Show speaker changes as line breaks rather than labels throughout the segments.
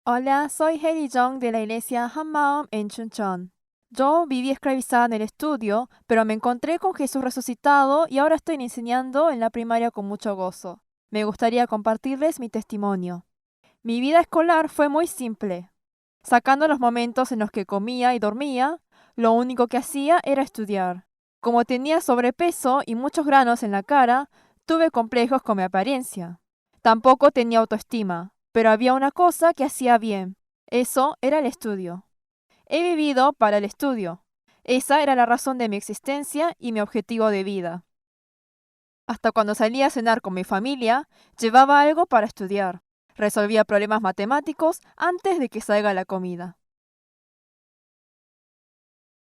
Hola, soy Heli Jong de la iglesia Hammaum en Chuncheon. Yo viví esclavizada en el estudio, pero me encontré con Jesús resucitado y ahora estoy enseñando en la primaria con mucho gozo. Me gustaría compartirles mi testimonio. Mi vida escolar fue muy simple. Sacando los momentos en los que comía y dormía, lo único que hacía era estudiar. Como tenía sobrepeso y muchos granos en la cara, tuve complejos con mi apariencia. Tampoco tenía autoestima, pero había una cosa que hacía bien. Eso era el estudio. He vivido para el estudio. Esa era la razón de mi existencia y mi objetivo de vida. Hasta cuando salía a cenar con mi familia, llevaba algo para estudiar. Resolvía problemas matemáticos antes de que salga la comida.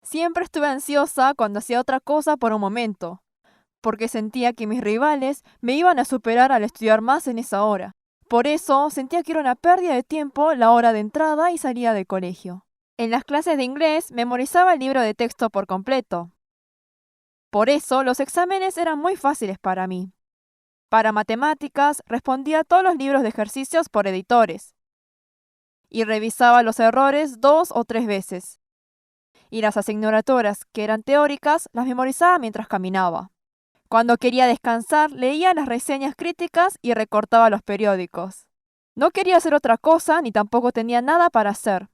Siempre estuve ansiosa cuando hacía otra cosa por un momento, porque sentía que mis rivales me iban a superar al estudiar más en esa hora. Por eso sentía que era una pérdida de tiempo la hora de entrada y salida del colegio. En las clases de inglés memorizaba el libro de texto por completo. Por eso los exámenes eran muy fáciles para mí. Para matemáticas respondía a todos los libros de ejercicios por editores y revisaba los errores 2 o 3 veces. Y las asignaturas que eran teóricas las memorizaba mientras caminaba. Cuando quería descansar, leía las reseñas críticas y recortaba los periódicos. No quería hacer otra cosa ni tampoco tenía nada para hacer.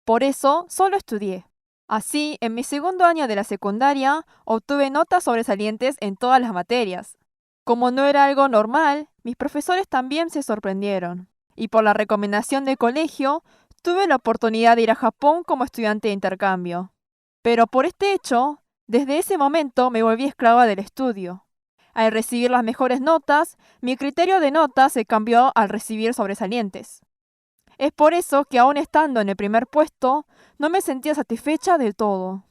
Por eso, solo estudié. Así, en mi segundo año de la secundaria, obtuve notas sobresalientes en todas las materias. Como no era algo normal, mis profesores también se sorprendieron. Y por la recomendación del colegio, tuve la oportunidad de ir a Japón como estudiante de intercambio. Pero por este hecho, desde ese momento me volví esclava del estudio. Al recibir las mejores notas, mi criterio de notas se cambió al recibir sobresalientes. Es por eso que aún estando en el primer puesto, no me sentía satisfecha del todo.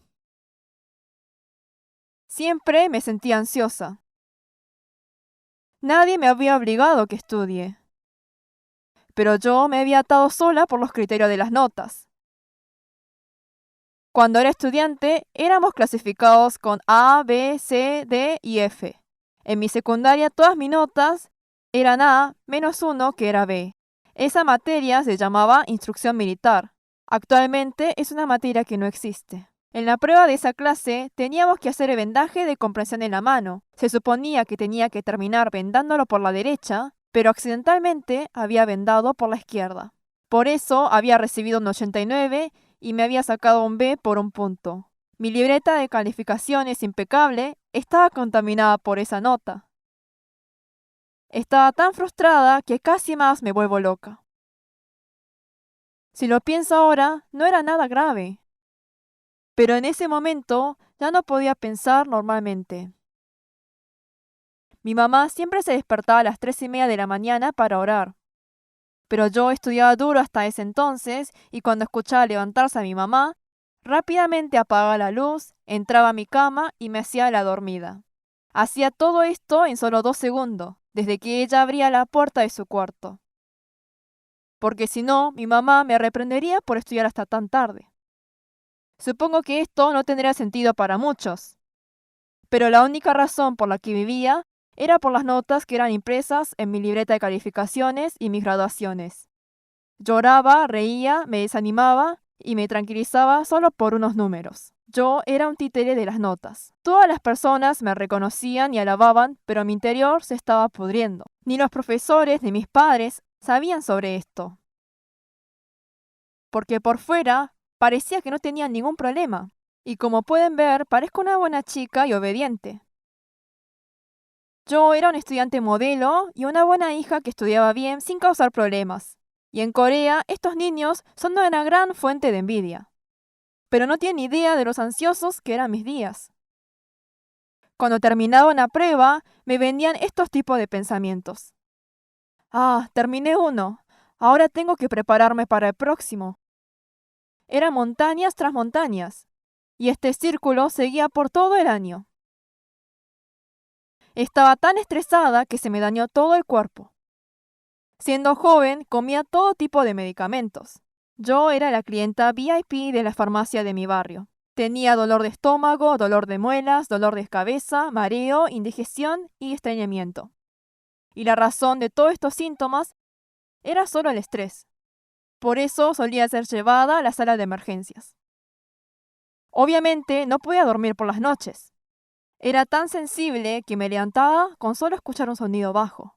Siempre me sentía ansiosa. Nadie me había obligado a que estudie, pero yo me había atado sola por los criterios de las notas. Cuando era estudiante, éramos clasificados con A, B, C, D y F. En mi secundaria todas mis notas eran A menos uno que era B. Esa materia se llamaba instrucción militar. Actualmente es una materia que no existe. En la prueba de esa clase teníamos que hacer el vendaje de comprensión en la mano. Se suponía que tenía que terminar vendándolo por la derecha, pero accidentalmente había vendado por la izquierda. Por eso había recibido un 89 y me había sacado un B por un punto. Mi libreta de calificaciones impecable estaba contaminada por esa nota. Estaba tan frustrada que casi más me vuelvo loca. Si lo pienso ahora, no era nada grave. Pero en ese momento ya no podía pensar normalmente. Mi mamá siempre se despertaba a las 3:30 de la mañana para orar. Pero yo estudiaba duro hasta ese entonces y cuando escuchaba levantarse a mi mamá, rápidamente apagaba la luz, entraba a mi cama y me hacía la dormida. Hacía todo esto en solo 2 segundos, desde que ella abría la puerta de su cuarto. Porque si no, mi mamá me reprendería por estudiar hasta tan tarde. Supongo que esto no tendría sentido para muchos, pero la única razón por la que vivía era por las notas que eran impresas en mi libreta de calificaciones y mis graduaciones. Lloraba, reía, me desanimaba y me tranquilizaba solo por unos números. Yo era un títere de las notas. Todas las personas me reconocían y alababan, pero mi interior se estaba pudriendo. Ni los profesores ni mis padres sabían sobre esto. Porque por fuera parecía que no tenía ningún problema. Y como pueden ver, parezco una buena chica y obediente. Yo era un estudiante modelo y una buena hija que estudiaba bien sin causar problemas. Y en Corea, estos niños son una gran fuente de envidia. Pero no tienen idea de los ansiosos que eran mis días. Cuando terminaba una prueba, me vendían estos tipos de pensamientos. Ah, terminé uno. Ahora tengo que prepararme para el próximo. Eran montañas tras montañas. Y este círculo seguía por todo el año. Estaba tan estresada que se me dañó todo el cuerpo. Siendo joven, comía todo tipo de medicamentos. Yo era la clienta VIP de la farmacia de mi barrio. Tenía dolor de estómago, dolor de muelas, dolor de cabeza, mareo, indigestión y estreñimiento. Y la razón de todos estos síntomas era solo el estrés. Por eso solía ser llevada a la sala de emergencias. Obviamente no podía dormir por las noches. Era tan sensible que me levantaba con solo escuchar un sonido bajo.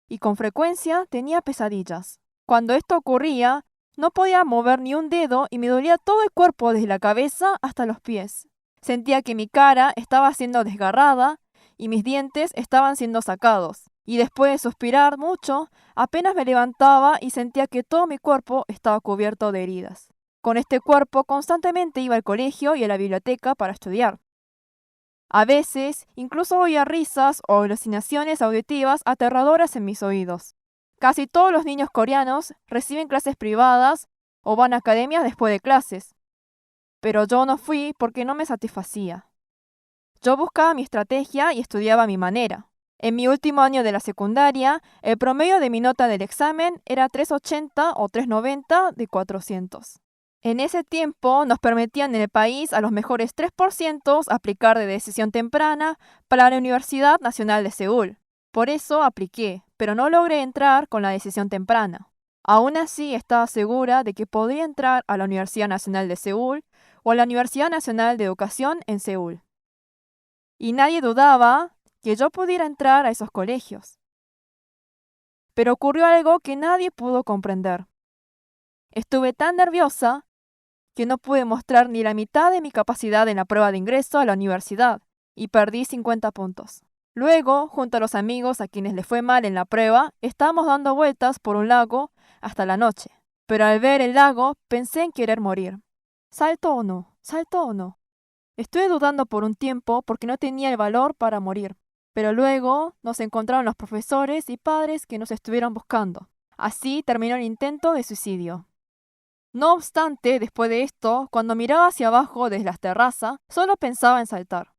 Y con frecuencia tenía pesadillas. Cuando esto ocurría, no podía mover ni un dedo y me dolía todo el cuerpo desde la cabeza hasta los pies. Sentía que mi cara estaba siendo desgarrada y mis dientes estaban siendo sacados. Y después de suspirar mucho, apenas me levantaba y sentía que todo mi cuerpo estaba cubierto de heridas. Con este cuerpo constantemente iba al colegio y a la biblioteca para estudiar. A veces, incluso oía risas o alucinaciones auditivas aterradoras en mis oídos. Casi todos los niños coreanos reciben clases privadas o van a academias después de clases. Pero yo no fui porque no me satisfacía. Yo buscaba mi estrategia y estudiaba a mi manera. En mi último año de la secundaria, el promedio de mi nota del examen era 3,80 o 3,90 de 400. En ese tiempo nos permitían en el país a los mejores 3% aplicar de decisión temprana para la Universidad Nacional de Seúl. Por eso apliqué, pero no logré entrar con la decisión temprana. Aún así estaba segura de que podría entrar a la Universidad Nacional de Seúl o a la Universidad Nacional de Educación en Seúl. Y nadie dudaba que yo pudiera entrar a esos colegios. Pero ocurrió algo que nadie pudo comprender. Estuve tan nerviosa que no pude mostrar ni la mitad de mi capacidad en la prueba de ingreso a la universidad y perdí 50 puntos. Luego, junto a los amigos a quienes les fue mal en la prueba, estábamos dando vueltas por un lago hasta la noche. Pero al ver el lago pensé en querer morir. ¿Salto o no? ¿Salto o no? Estuve dudando por un tiempo porque no tenía el valor para morir. Pero luego nos encontraron los profesores y padres que nos estuvieron buscando. Así terminó el intento de suicidio. No obstante, después de esto, cuando miraba hacia abajo desde la terraza, solo pensaba en saltar.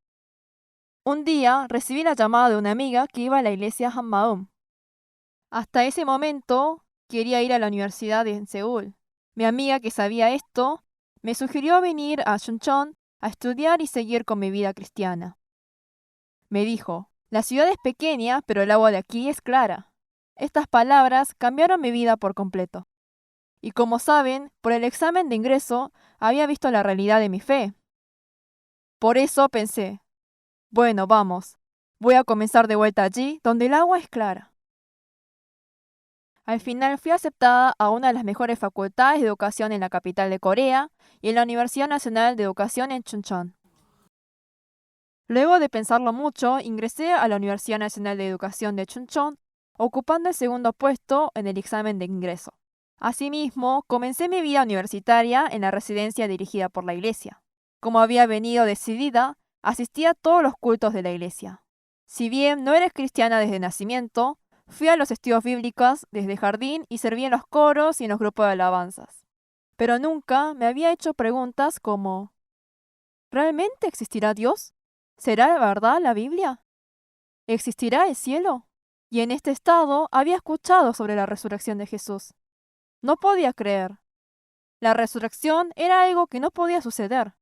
Un día recibí la llamada de una amiga que iba a la iglesia Hammaum. Hasta ese momento quería ir a la universidad en Seúl. Mi amiga que sabía esto me sugirió venir a Chuncheon a estudiar y seguir con mi vida cristiana. Me dijo, la ciudad es pequeña, pero el agua de aquí es clara. Estas palabras cambiaron mi vida por completo. Y como saben, por el examen de ingreso había visto la realidad de mi fe. Por eso pensé, bueno, vamos, voy a comenzar de vuelta allí donde el agua es clara. Al final fui aceptada a una de las mejores facultades de educación en la capital de Corea y en la Universidad Nacional de Educación en Chuncheon. Luego de pensarlo mucho, ingresé a la Universidad Nacional de Educación de Chuncheon, ocupando el segundo puesto en el examen de ingreso. Asimismo, comencé mi vida universitaria en la residencia dirigida por la iglesia. Como había venido decidida, asistía a todos los cultos de la iglesia. Si bien no era cristiana desde nacimiento, fui a los estudios bíblicos desde jardín y serví en los coros y en los grupos de alabanzas. Pero nunca me había hecho preguntas como ¿realmente existirá Dios? ¿Será verdad la Biblia? ¿Existirá el cielo? Y en este estado había escuchado sobre la resurrección de Jesús. No podía creer. La resurrección era algo que no podía suceder.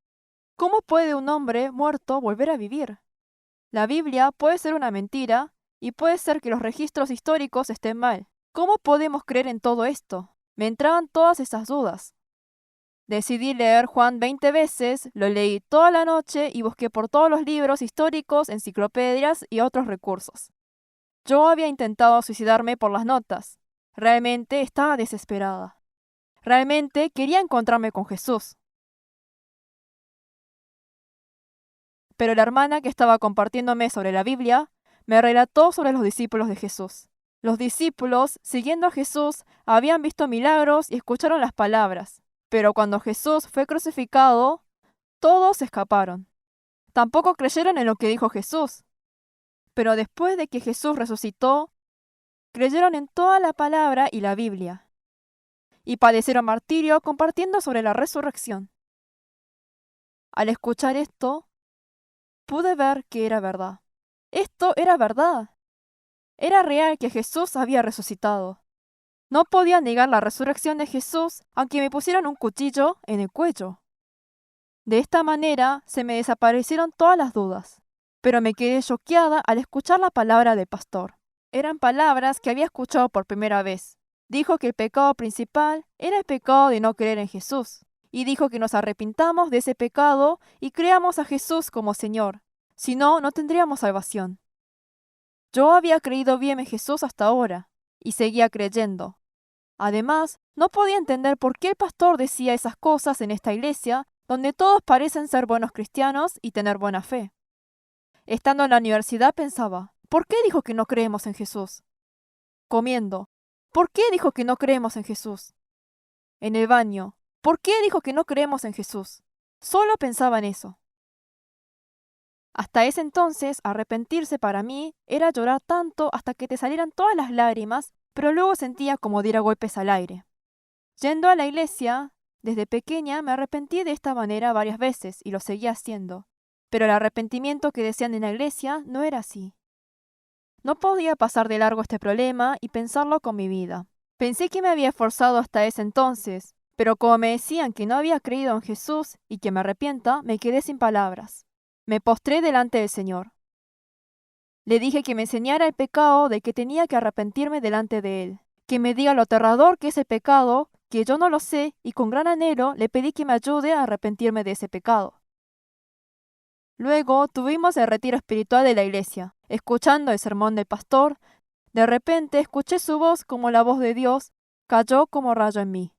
¿Cómo puede un hombre muerto volver a vivir? La Biblia puede ser una mentira y puede ser que los registros históricos estén mal. ¿Cómo podemos creer en todo esto? Me entraban todas esas dudas. Decidí leer Juan 20 veces, lo leí toda la noche y busqué por todos los libros históricos, enciclopedias y otros recursos. Yo había intentado suicidarme por las notas. Realmente estaba desesperada. Realmente quería encontrarme con Jesús. Pero la hermana que estaba compartiéndome sobre la Biblia me relató sobre los discípulos de Jesús. Los discípulos, siguiendo a Jesús, habían visto milagros y escucharon las palabras. Pero cuando Jesús fue crucificado, todos escaparon. Tampoco creyeron en lo que dijo Jesús. Pero después de que Jesús resucitó, creyeron en toda la palabra y la Biblia. Y padecieron martirio compartiendo sobre la resurrección. Al escuchar esto, pude ver que era verdad. Esto era verdad. Era real que Jesús había resucitado. No podía negar la resurrección de Jesús aunque me pusieran un cuchillo en el cuello. De esta manera se me desaparecieron todas las dudas, pero me quedé choqueada al escuchar la palabra del pastor. Eran palabras que había escuchado por primera vez. Dijo que el pecado principal era el pecado de no creer en Jesús, y dijo que nos arrepintamos de ese pecado y creamos a Jesús como Señor. Si no, no tendríamos salvación. Yo había creído bien en Jesús hasta ahora, y seguía creyendo. Además, no podía entender por qué el pastor decía esas cosas en esta iglesia, donde todos parecen ser buenos cristianos y tener buena fe. Estando en la universidad pensaba, ¿por qué dijo que no creemos en Jesús? Comiendo, ¿por qué dijo que no creemos en Jesús? En el baño, ¿por qué dijo que no creemos en Jesús? Solo pensaba en eso. Hasta ese entonces, arrepentirse para mí era llorar tanto hasta que te salieran todas las lágrimas, pero luego sentía como diera golpes al aire. Yendo a la iglesia, desde pequeña me arrepentí de esta manera varias veces y lo seguía haciendo, pero el arrepentimiento que decían en la iglesia no era así. No podía pasar de largo este problema y pensarlo con mi vida. Pensé que me había esforzado hasta ese entonces, pero como me decían que no había creído en Jesús y que me arrepienta, me quedé sin palabras. Me postré delante del Señor. Le dije que me enseñara el pecado de que tenía que arrepentirme delante de Él, que me diga lo aterrador que es el pecado, que yo no lo sé, y con gran anhelo le pedí que me ayude a arrepentirme de ese pecado. Luego tuvimos el retiro espiritual de la iglesia. Escuchando el sermón del pastor, de repente escuché su voz como la voz de Dios, cayó como rayo en mí.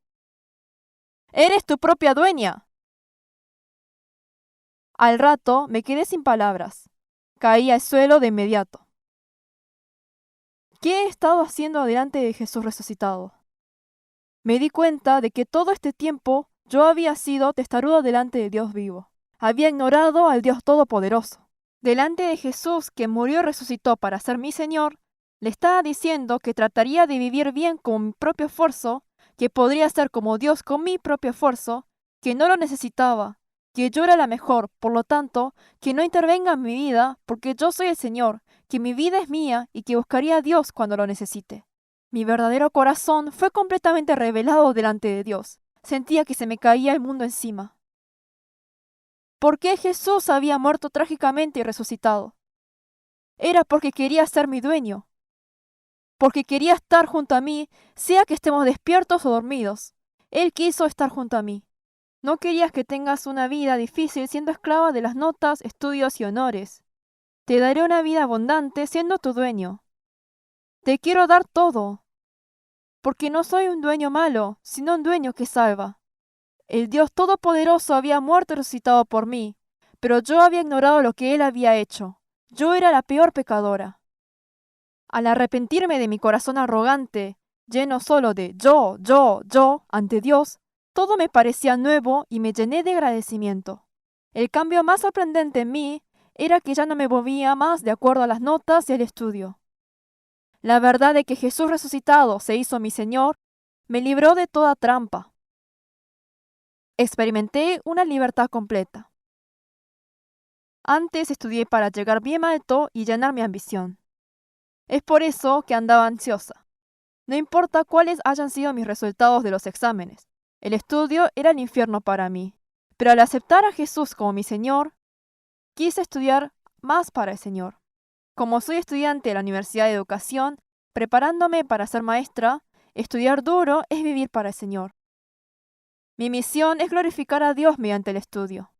¡Eres tu propia dueña! Al rato me quedé sin palabras. Caí al suelo de inmediato. ¿Qué he estado haciendo delante de Jesús resucitado? Me di cuenta de que todo este tiempo yo había sido testarudo delante de Dios vivo. Había ignorado al Dios Todopoderoso. Delante de Jesús, que murió y resucitó para ser mi Señor, le estaba diciendo que trataría de vivir bien con mi propio esfuerzo, que podría ser como Dios con mi propio esfuerzo, que no lo necesitaba, que yo era la mejor, por lo tanto, que no intervenga en mi vida, porque yo soy el Señor, que mi vida es mía y que buscaría a Dios cuando lo necesite. Mi verdadero corazón fue completamente revelado delante de Dios. Sentía que se me caía el mundo encima. ¿Por qué Jesús había muerto trágicamente y resucitado? Era porque quería ser mi dueño, porque quería estar junto a mí, sea que estemos despiertos o dormidos. Él quiso estar junto a mí. No querías que tengas una vida difícil siendo esclava de las notas, estudios y honores. Te daré una vida abundante siendo tu dueño. Te quiero dar todo, porque no soy un dueño malo, sino un dueño que salva. El Dios Todopoderoso había muerto y resucitado por mí, pero yo había ignorado lo que Él había hecho. Yo era la peor pecadora. Al arrepentirme de mi corazón arrogante, lleno solo de yo, ante Dios, todo me parecía nuevo y me llené de agradecimiento. El cambio más sorprendente en mí era que ya no me movía más de acuerdo a las notas y el estudio. La verdad de que Jesús resucitado se hizo mi Señor me libró de toda trampa. Experimenté una libertad completa. Antes estudié para llegar bien alto y llenar mi ambición. Es por eso que andaba ansiosa. No importa cuáles hayan sido mis resultados de los exámenes, el estudio era el infierno para mí. Pero al aceptar a Jesús como mi Señor, quise estudiar más para el Señor. Como soy estudiante de la Universidad de Educación, preparándome para ser maestra, estudiar duro es vivir para el Señor. Mi misión es glorificar a Dios mediante el estudio.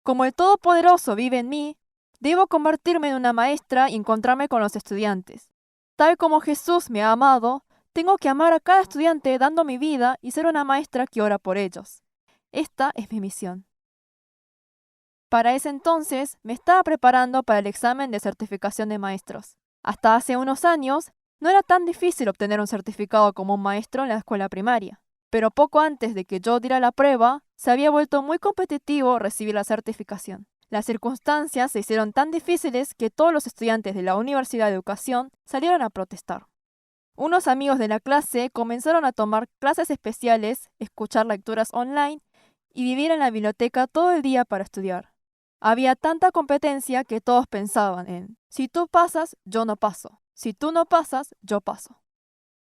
Como el Todopoderoso vive en mí, debo convertirme en una maestra y encontrarme con los estudiantes. Tal como Jesús me ha amado, tengo que amar a cada estudiante dando mi vida y ser una maestra que ora por ellos. Esta es mi misión. Para ese entonces me estaba preparando para el examen de certificación de maestros. Hasta hace unos años no era tan difícil obtener un certificado como un maestro en la escuela primaria. Pero poco antes de que yo diera la prueba, se había vuelto muy competitivo recibir la certificación. Las circunstancias se hicieron tan difíciles que todos los estudiantes de la Universidad de Educación salieron a protestar. Unos amigos de la clase comenzaron a tomar clases especiales, escuchar lecturas online y vivir en la biblioteca todo el día para estudiar. Había tanta competencia que todos pensaban en, si tú pasas, yo no paso. Si tú no pasas, yo paso.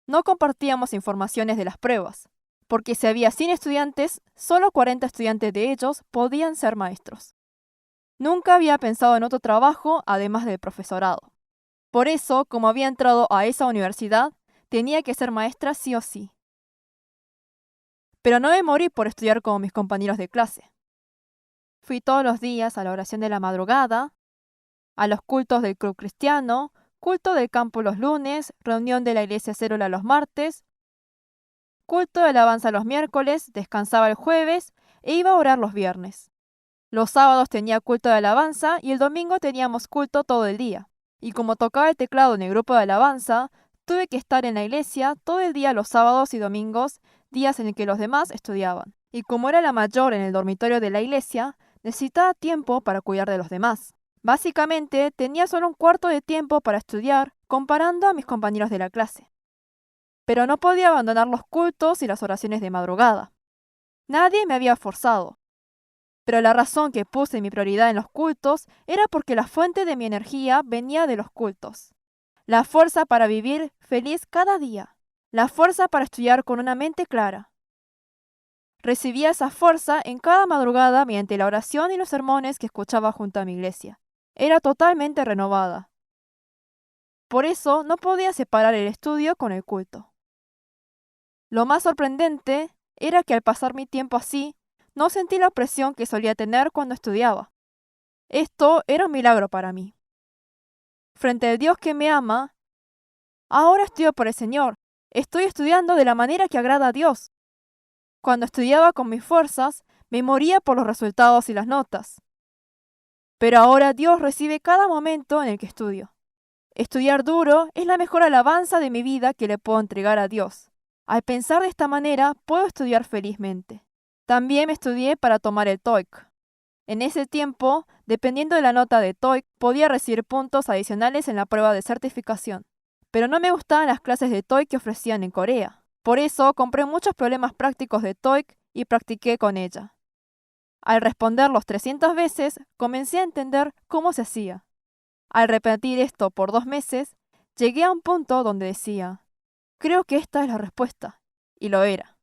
No compartíamos informaciones de las pruebas, porque si había 100 estudiantes, solo 40 estudiantes de ellos podían ser maestros. Nunca había pensado en otro trabajo además del profesorado. Por eso, como había entrado a esa universidad, Tenía que ser maestra sí o sí. Pero no me morí por estudiar como mis compañeros de clase. Fui todos los días a la oración de la madrugada, a los cultos del club cristiano, culto del campo los lunes, reunión de la iglesia célula los martes, culto de alabanza los miércoles, descansaba el jueves e iba a orar los viernes. Los sábados tenía culto de alabanza y el domingo teníamos culto todo el día. Y como tocaba el teclado en el grupo de alabanza, tuve que estar en la iglesia todo el día los sábados y domingos, días en el que los demás estudiaban. Y como era la mayor en el dormitorio de la iglesia, necesitaba tiempo para cuidar de los demás. Básicamente, tenía solo un cuarto de tiempo para estudiar, comparando a mis compañeros de la clase. Pero no podía abandonar los cultos y las oraciones de madrugada. Nadie me había forzado. Pero la razón que puse mi prioridad en los cultos era porque la fuente de mi energía venía de los cultos. La fuerza para vivir feliz cada día. La fuerza para estudiar con una mente clara. Recibía esa fuerza en cada madrugada mediante la oración y los sermones que escuchaba junto a mi iglesia. Era totalmente renovada. Por eso no podía separar el estudio con el culto. Lo más sorprendente era que al pasar mi tiempo así, no sentí la presión que solía tener cuando estudiaba. Esto era un milagro para mí. Frente al Dios que me ama, ahora estudio por el Señor. Estoy estudiando de la manera que agrada a Dios. Cuando estudiaba con mis fuerzas, me moría por los resultados y las notas. Pero ahora Dios recibe cada momento en el que estudio. Estudiar duro es la mejor alabanza de mi vida que le puedo entregar a Dios. Al pensar de esta manera, puedo estudiar felizmente. También me estudié para tomar el TOEIC. En ese tiempo, dependiendo de la nota de TOEIC, podía recibir puntos adicionales en la prueba de certificación. Pero no me gustaban las clases de TOEIC que ofrecían en Corea. Por eso compré muchos problemas prácticos de TOEIC y practiqué con ella. Al responderlos 300 veces, comencé a entender cómo se hacía. Al repetir esto por 2 meses, llegué a un punto donde decía, creo que esta es la respuesta. Y lo era.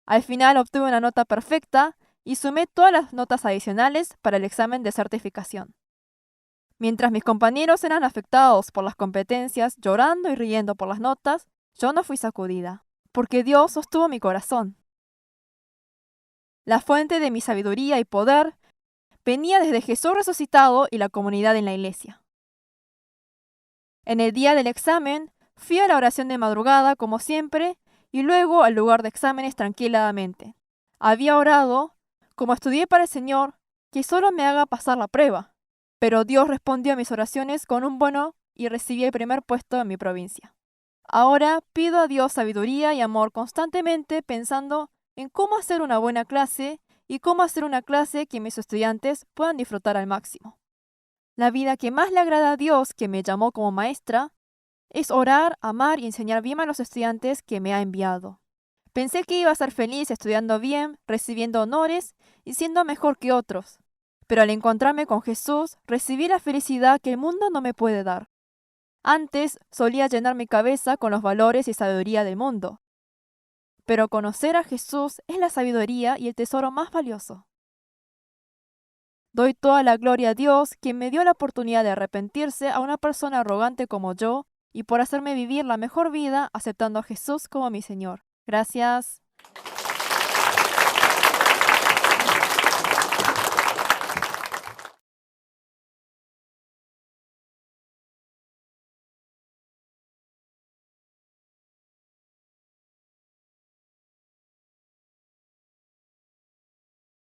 Al final obtuve una nota perfecta y sumé todas las notas adicionales para el examen de certificación. Mientras mis compañeros eran afectados por las competencias, llorando y riendo por las notas, yo no fui sacudida, porque Dios sostuvo mi corazón. La fuente de mi sabiduría y poder venía desde Jesús resucitado y la comunidad en la iglesia. En el día del examen, fui a la oración de madrugada como siempre y luego al lugar de exámenes tranquilamente. Había orado, como estudié para el Señor, que solo me haga pasar la prueba. Pero Dios respondió a mis oraciones con un bueno y recibí el primer puesto en mi provincia. Ahora pido a Dios sabiduría y amor constantemente pensando en cómo hacer una buena clase y cómo hacer una clase que mis estudiantes puedan disfrutar al máximo. La vida que más le agrada a Dios, que me llamó como maestra, es orar, amar y enseñar bien a los estudiantes que me ha enviado. Pensé que iba a ser feliz estudiando bien, recibiendo honores y siendo mejor que otros. Pero al encontrarme con Jesús, recibí la felicidad que el mundo no me puede dar. Antes solía llenar mi cabeza con los valores y sabiduría del mundo. Pero conocer a Jesús es la sabiduría y el tesoro más valioso. Doy toda la gloria a Dios, quien me dio la oportunidad de arrepentirse a una persona arrogante como yo y por hacerme vivir la mejor vida aceptando a Jesús como mi Señor. Gracias.